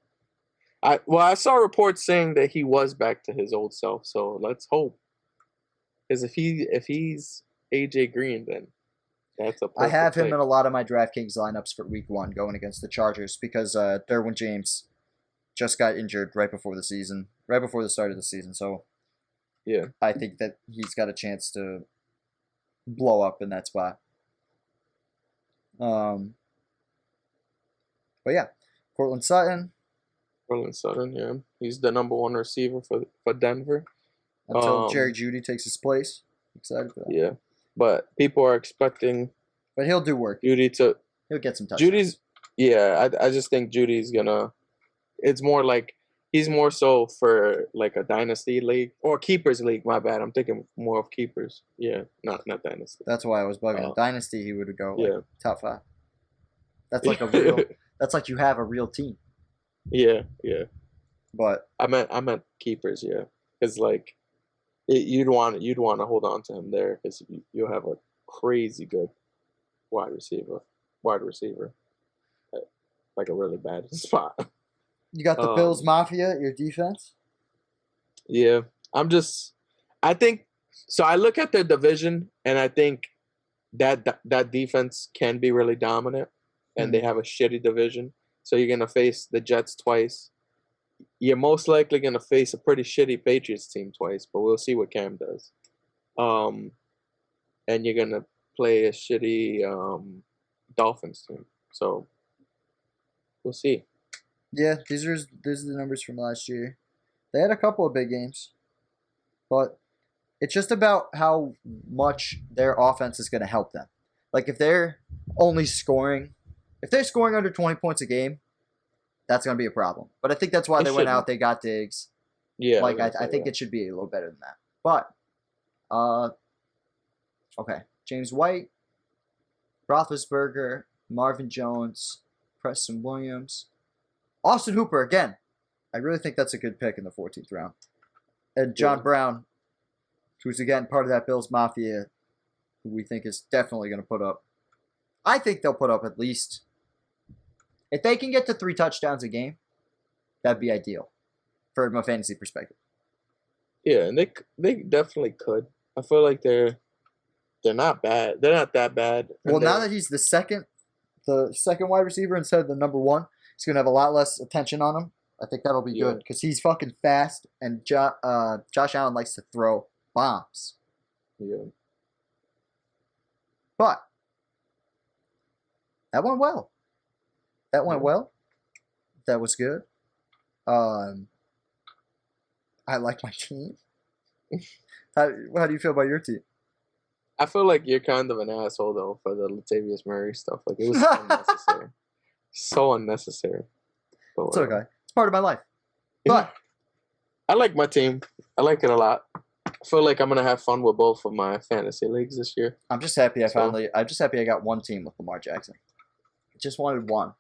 I saw reports saying that he was back to his old self. So let's hope. Because if he's AJ Green, then that's a. I have him in a lot of my DraftKings lineups for Week 1 going against the Chargers because Derwin James just got injured right before the start of the season. So yeah, I think that he's got a chance to blow up in that spot. But yeah, Cortland Sutton, yeah. He's the number 1 receiver for Denver. Until Jerry Jeudy takes his place. Excited for that. Yeah. But people are expecting... But he'll do work. He'll get some touchdowns. I just think Judy's gonna... It's more like... He's more so for like a dynasty league or keepers league. My bad. I'm thinking more of keepers. Yeah, not dynasty. That's why I was bugging. Dynasty, he would go like Yeah. top 5. That's like a real. That's like you have a real team. Yeah. But I meant keepers. Yeah, because like you'd want to hold on to him there because you'll have a crazy good wide receiver, at, like a really bad spot. you got the Bills Mafia at your defense. Yeah, I think so. I look at their division, and I think that defense can be really dominant, and they have a shitty division. So you're gonna face the Jets twice. You're most likely gonna face a pretty shitty Patriots team twice, but we'll see what Cam does. And you're gonna play a shitty Dolphins team. So we'll see. Yeah, these are the numbers from last year. They had a couple of big games, but it's just about how much their offense is going to help them. Like if they're scoring under 20 points a game, that's going to be a problem. But I think that's why they went out. They got Diggs. Yeah, like I think it should be a little better than that. But okay, James White, Roethlisberger, Marvin Jones, Preston Williams, Austin Hooper again. I really think that's a good pick in the 14th round. And John Brown, who's again part of that Bills Mafia, who we think is definitely going to put up. I think they'll put up at least, if they can get to 3 touchdowns a game, that'd be ideal from a fantasy perspective. Yeah, and they definitely could. I feel like they're not bad. They're not that bad. Well, now that he's the second wide receiver instead of the number 1, he's going to have a lot less attention on him. I think that'll be good because he's fucking fast, and Josh Allen likes to throw bombs. Yeah. But that went well. That was good. I like my team. How do you feel about your team? I feel like you're kind of an asshole though for the Latavius Murray stuff. Like it was unnecessary. So unnecessary. But, it's okay. It's part of my life. But I like my team. I like it a lot. I feel like I'm gonna have fun with both of my fantasy leagues this year. I'm just happy I got one team with Lamar Jackson. I just wanted one.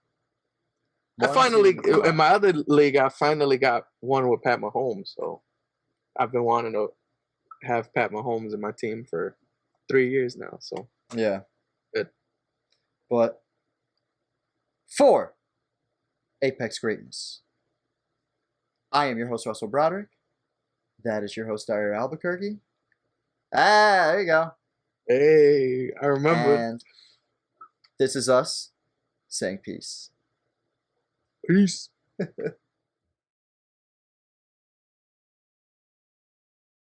In my other league, I finally got one with Pat Mahomes. So I've been wanting to have Pat Mahomes in my team for 3 years now. So yeah, good. But for Apex Greatness, I am your host Russell Broderick. That is your host Dario Albuquerque. There you go. Hey, I remember. And this is us saying peace. Peace.